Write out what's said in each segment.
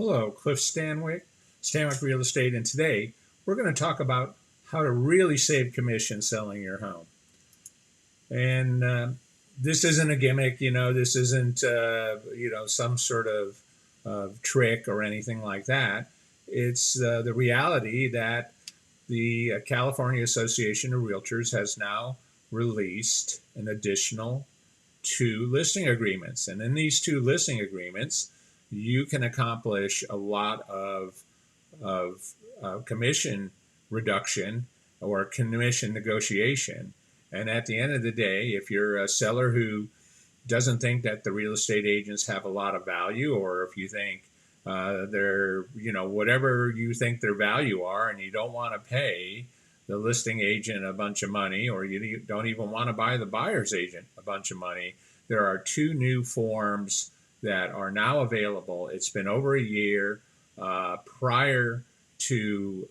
Hello, Cliff Stanwyck Real Estate, and today we're going to talk about how to really save commission selling your home. And this isn't a gimmick, this isn't, some sort of trick or anything like that. It's the reality that the California Association of Realtors has now released an additional 2 listing agreements. And in these 2 listing agreements, you can accomplish a lot of commission reduction or commission negotiation. And at the end of the day, if you're a seller who doesn't think that the real estate agents have a lot of value, or if you think they're, whatever you think their value are, and you don't want to pay the listing agent a bunch of money, or you don't even want to buy the buyer's agent a bunch of money, there are 2 new forms that are now available. It's been over a year. Prior to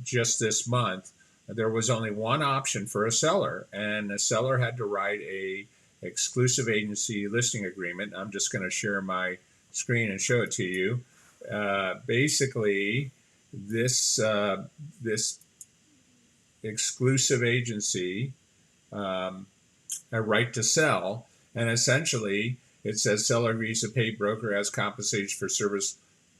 just this month, there was only one option for a seller, and the seller had to write a exclusive agency listing agreement. I'm just going to share my screen and show it to you. Basically, this exclusive agency, a right to sell, and essentially it says seller agrees to pay broker as compensation for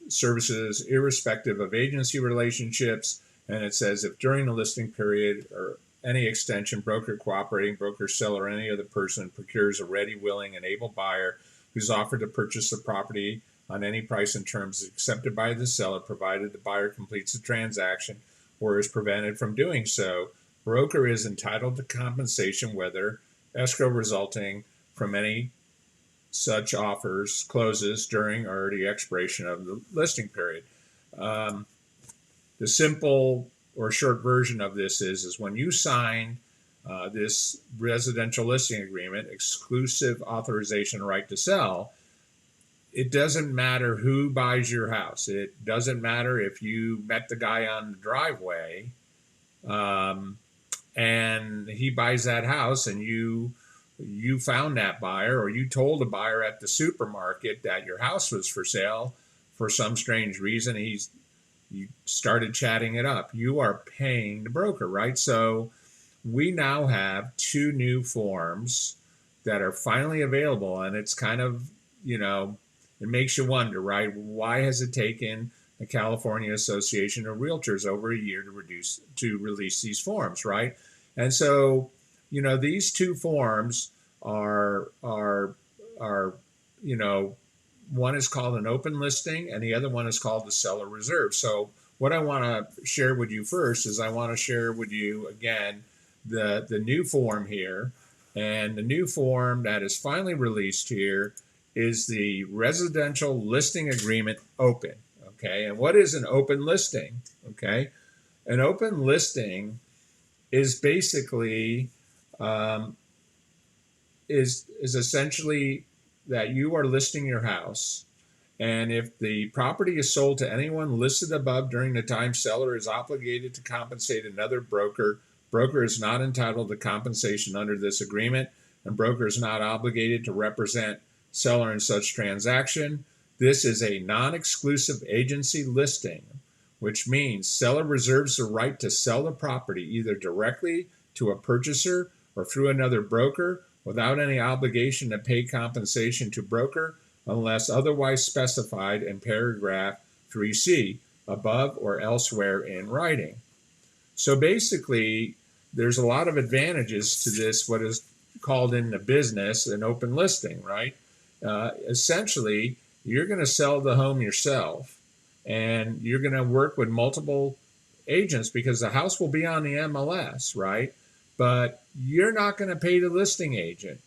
services irrespective of agency relationships. And it says if during the listing period or any extension, broker, cooperating broker, seller, or any other person procures a ready, willing, and able buyer who's offered to purchase the property on any price and terms accepted by the seller, provided the buyer completes the transaction or is prevented from doing so, broker is entitled to compensation, whether escrow resulting from any such offers closes during or the expiration of the listing period. The simple or short version of this is when you sign this residential listing agreement, exclusive authorization right to sell, it doesn't matter who buys your house. It doesn't matter if you met the guy on the driveway and he buys that house and you found that buyer, or you told a buyer at the supermarket that your house was for sale for some strange reason. You started chatting it up. You are paying the broker, right? So we now have 2 new forms that are finally available, and it's kind of, it makes you wonder, right? Why has it taken the California Association of Realtors over a year to release these forms, right? And so, these 2 forms are one is called an open listing and the other one is called the seller reserve. So what I want to share with you first is I want to share with you again the new form here, and the new form that is finally released here is the residential listing agreement open. Okay, and what is an open listing? Okay, an open listing is basically is essentially that you are listing your house, and if the property is sold to anyone listed above during the time, seller is obligated to compensate another broker. Broker is not entitled to compensation under this agreement, and broker is not obligated to represent seller in such transaction. This is a non-exclusive agency listing, which means seller reserves the right to sell the property either directly to a purchaser or through another broker without any obligation to pay compensation to broker unless otherwise specified in paragraph 3C above or elsewhere in writing. So basically, there's a lot of advantages to this, what is called in the business an open listing, right? Essentially, you're going to sell the home yourself, and you're going to work with multiple agents because the house will be on the MLS, right? But you're not going to pay the listing agent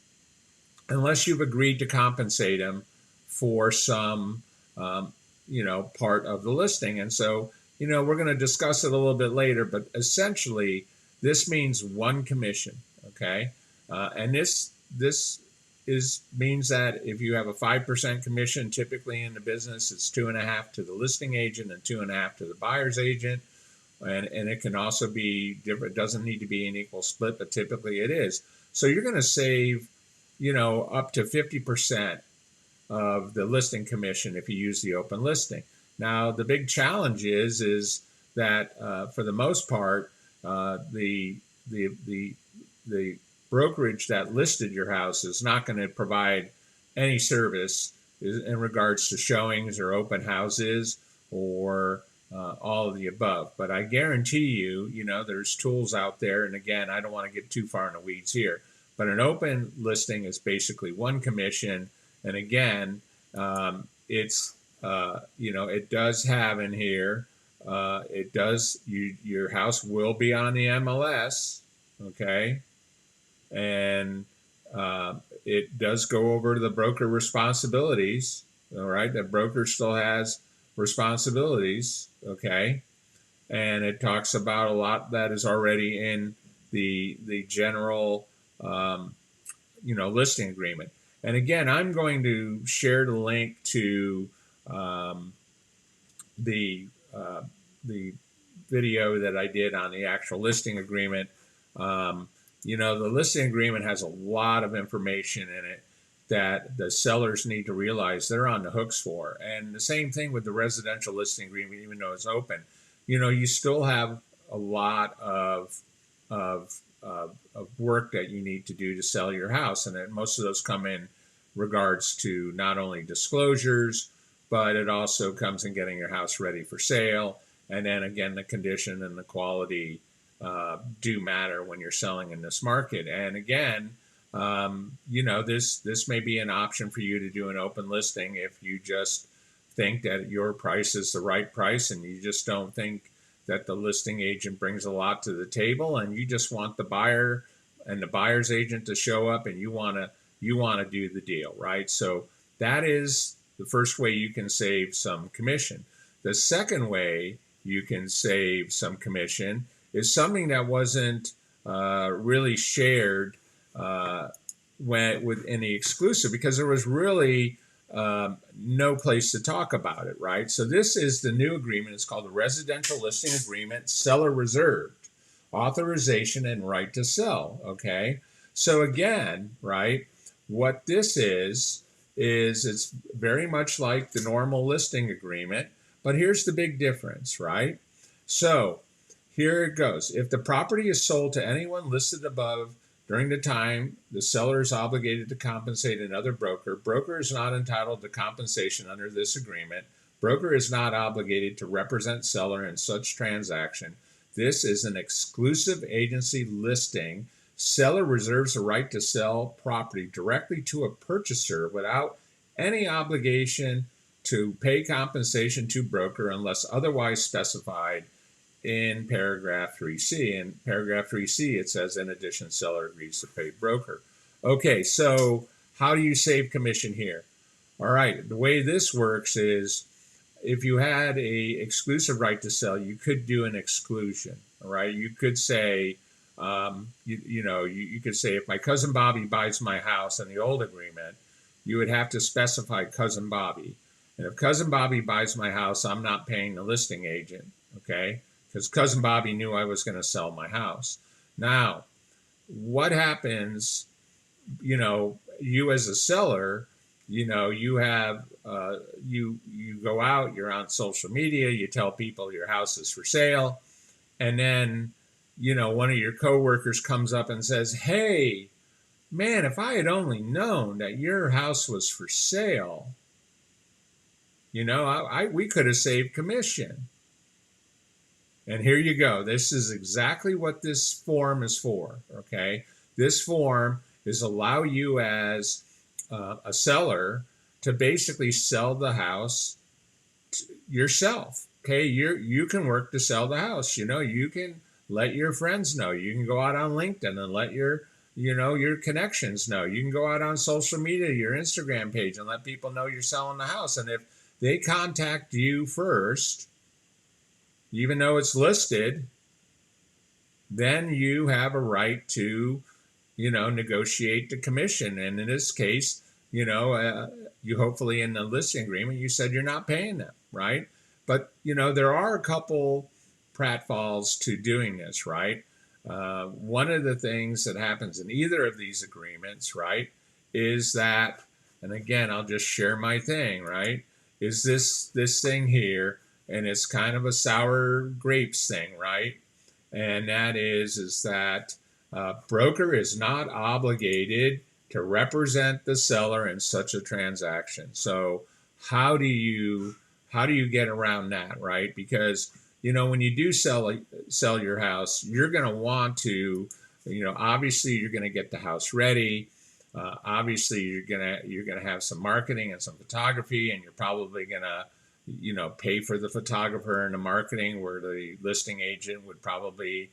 unless you've agreed to compensate him for some, part of the listing. And so, we're going to discuss it a little bit later, but essentially this means one commission, okay? And this means that if you have a 5% commission, typically in the business, it's 2.5 to the listing agent and 2.5 to the buyer's agent. And it can also be different. It doesn't need to be an equal split, but typically it is. So you're going to save, up to 50% of the listing commission if you use the open listing. Now, the big challenge is that for the most part, the brokerage that listed your house is not going to provide any service in regards to showings or open houses or all of the above. But I guarantee you, there's tools out there. And again, I don't want to get too far in the weeds here, but an open listing is basically one commission. And again, it's, it does have in here, your house will be on the MLS, okay? And it does go over to the broker responsibilities, all right? The broker still has responsibilities, okay? And it talks about a lot that is already in the general, listing agreement. And again, I'm going to share the link to the video that I did on the actual listing agreement. The listing agreement has a lot of information in it that the sellers need to realize they're on the hooks for. And the same thing with the residential listing agreement, even though it's open. You still have a lot of work that you need to do to sell your house. And most of those come in regards to not only disclosures, but it also comes in getting your house ready for sale. And then again, the condition and the quality do matter when you're selling in this market. And again, this may be an option for you to do an open listing if you just think that your price is the right price and you just don't think that the listing agent brings a lot to the table, and you just want the buyer and the buyer's agent to show up and you want to do the deal, right? So that is the first way you can save some commission. The second way you can save some commission is something that wasn't really shared in the exclusive, because there was really no place to talk about it, right? So this is the new agreement. It's called the Residential Listing Agreement, Seller Reserved, Authorization and Right to Sell, okay? So again, right, what this is it's very much like the normal listing agreement, but here's the big difference, right? So here it goes. If the property is sold to anyone listed above during the time the seller is obligated to compensate another broker, broker is not entitled to compensation under this agreement. Broker is not obligated to represent seller in such transaction. This is an exclusive agency listing. Seller reserves the right to sell property directly to a purchaser without any obligation to pay compensation to broker unless otherwise specified in paragraph 3C. In paragraph 3C, it says, in addition, seller agrees to pay broker. Okay, so how do you save commission here? All right, the way this works is if you had a exclusive right to sell, you could do an exclusion, all right? You could say, you could say, if my cousin Bobby buys my house in the old agreement, you would have to specify cousin Bobby. And if cousin Bobby buys my house, I'm not paying the listing agent, okay? Because cousin Bobby knew I was going to sell my house. Now, what happens, you as a seller, you have, you go out, you're on social media, you tell people your house is for sale, and then, one of your coworkers comes up and says, hey, man, if I had only known that your house was for sale, we could have saved commission. And here you go. This is exactly what this form is for, okay? This form is allow you as a seller to basically sell the house yourself, okay? You can work to sell the house. You can let your friends know. You can go out on LinkedIn and let your connections know. You can go out on social media, your Instagram page, and let people know you're selling the house. And if they contact you first, even though it's listed, then you have a right to, negotiate the commission. And in this case, you hopefully in the listing agreement, you said you're not paying them, right? But, there are a couple pratfalls to doing this, right? One of the things that happens in either of these agreements, right, is that and again, I'll just share my thing, right? Is this thing here, and it's kind of a sour grapes thing, right? And that is that broker is not obligated to represent the seller in such a transaction. So how do you get around that, right? Because when you do sell your house, you're going to want to, obviously you're going to get the house ready. Obviously you're gonna have some marketing and some photography, and you're probably gonna pay for the photographer and the marketing, where the listing agent would probably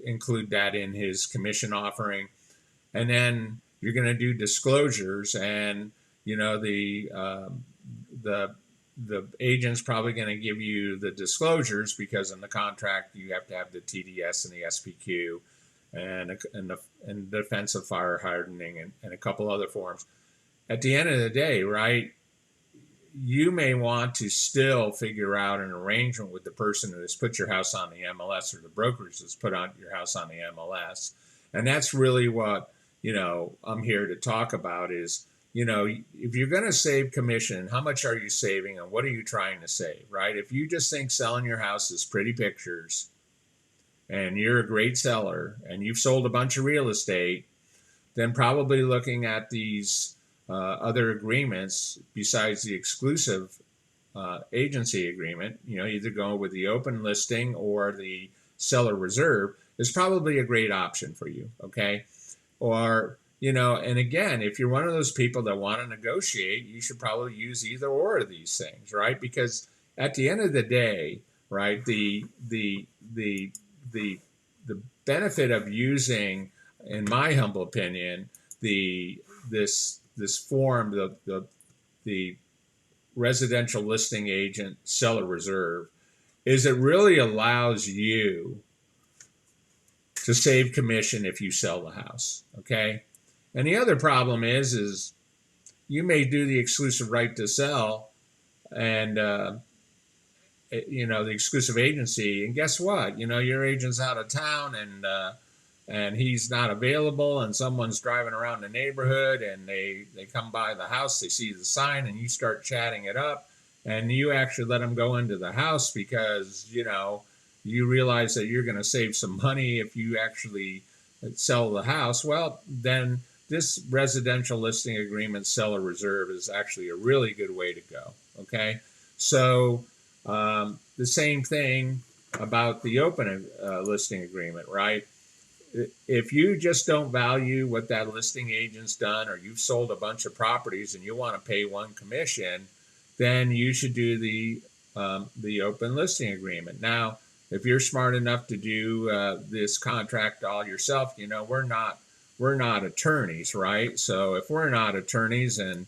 include that in his commission offering. And then you're going to do disclosures, and the agent's probably going to give you the disclosures, because in the contract you have to have the TDS and the SPQ and the defense of fire hardening and a couple other forms. At the end of the day, right, you may want to still figure out an arrangement with the person who has put your house on the MLS, or the brokers that's put on your house on the MLS. And that's really what, I'm here to talk about is, if you're going to save commission, how much are you saving and what are you trying to save, right? If you just think selling your house is pretty pictures and you're a great seller and you've sold a bunch of real estate, then probably looking at these other agreements besides the exclusive agency agreement, either going with the open listing or the seller reserve is probably a great option for you, okay? Or, and again, if you're one of those people that want to negotiate, you should probably use either or of these things, right? Because at the end of the day, right, the benefit of using, in my humble opinion, this form, the residential listing agent seller reserve, is it really allows you to save commission if you sell the house, okay? And the other problem is you may do the exclusive right to sell and the exclusive agency, and guess what? Your agent's out of town and he's not available, and someone's driving around the neighborhood and they come by the house, they see the sign, and you start chatting it up, and you actually let them go into the house because you realize that you're going to save some money if you actually sell the house. Well, then this residential listing agreement seller reserve is actually a really good way to go, okay? So the same thing about the open listing agreement, right? If you just don't value what that listing agent's done, or you've sold a bunch of properties and you want to pay one commission, then you should do the open listing agreement. Now, if you're smart enough to do this contract all yourself, we're not attorneys, right? So if we're not attorneys and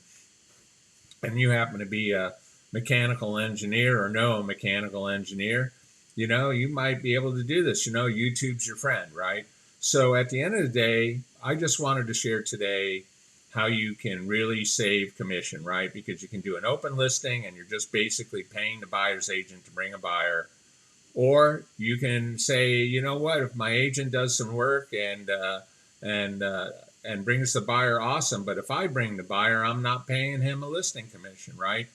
you happen to be a mechanical engineer or know a mechanical engineer, you might be able to do this. YouTube's your friend, right? So at the end of the day, I just wanted to share today how you can really save commission, right? Because you can do an open listing and you're just basically paying the buyer's agent to bring a buyer. Or you can say, you know what, if my agent does some work and brings the buyer, awesome. But if I bring the buyer, I'm not paying him a listing commission, right?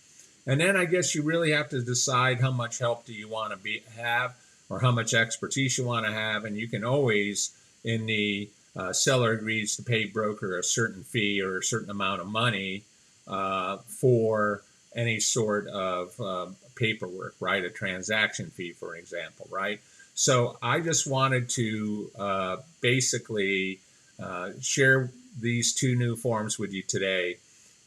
And then I guess you really have to decide how much help do you want to have, or how much expertise you want to have. And you can always, in the seller agrees to pay broker a certain fee or a certain amount of money for any sort of paperwork, right? A transaction fee, for example, right? So I just wanted to basically share these two new forms with you today.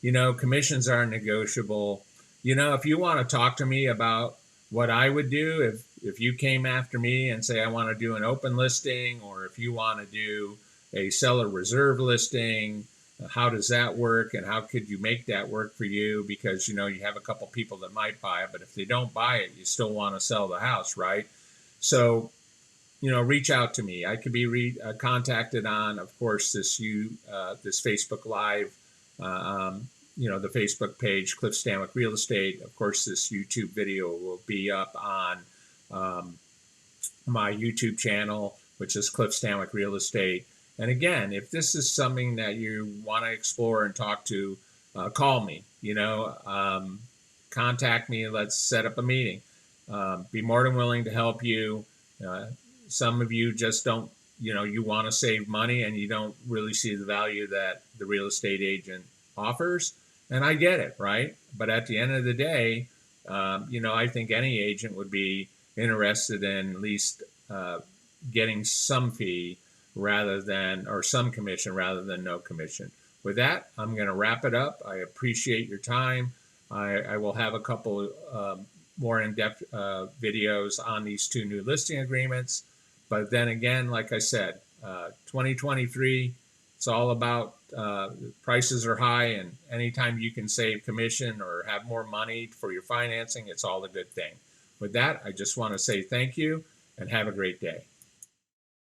Commissions are negotiable. If you want to talk to me about what I would do if you came after me and say, I want to do an open listing, or if you want to do a seller reserve listing, how does that work, and how could you make that work for you? Because, you have a couple people that might buy it, but if they don't buy it, you still want to sell the house, right? So, reach out to me. I could be contacted on, of course, this Facebook Live, the Facebook page, Cliff Stanwick Real Estate. Of course, this YouTube video will be up on my YouTube channel, which is Cliff Stanwick Real Estate. And again, if this is something that you want to explore and talk to call me, contact me. Let's set up a meeting. Be more than willing to help you. Uh, some of you just don't, you want to save money and you don't really see the value that the real estate agent offers. And I get it, right? But at the end of the day, I think any agent would be interested in at least getting some fee rather than, or some commission rather than no commission. With that, I'm going to wrap it up. I appreciate your time. I will have a couple more in-depth videos on these two new listing agreements. But then again, like I said, 2023, it's all about prices are high, and anytime you can save commission or have more money for your financing, it's all a good thing. With that, I just want to say thank you and have a great day.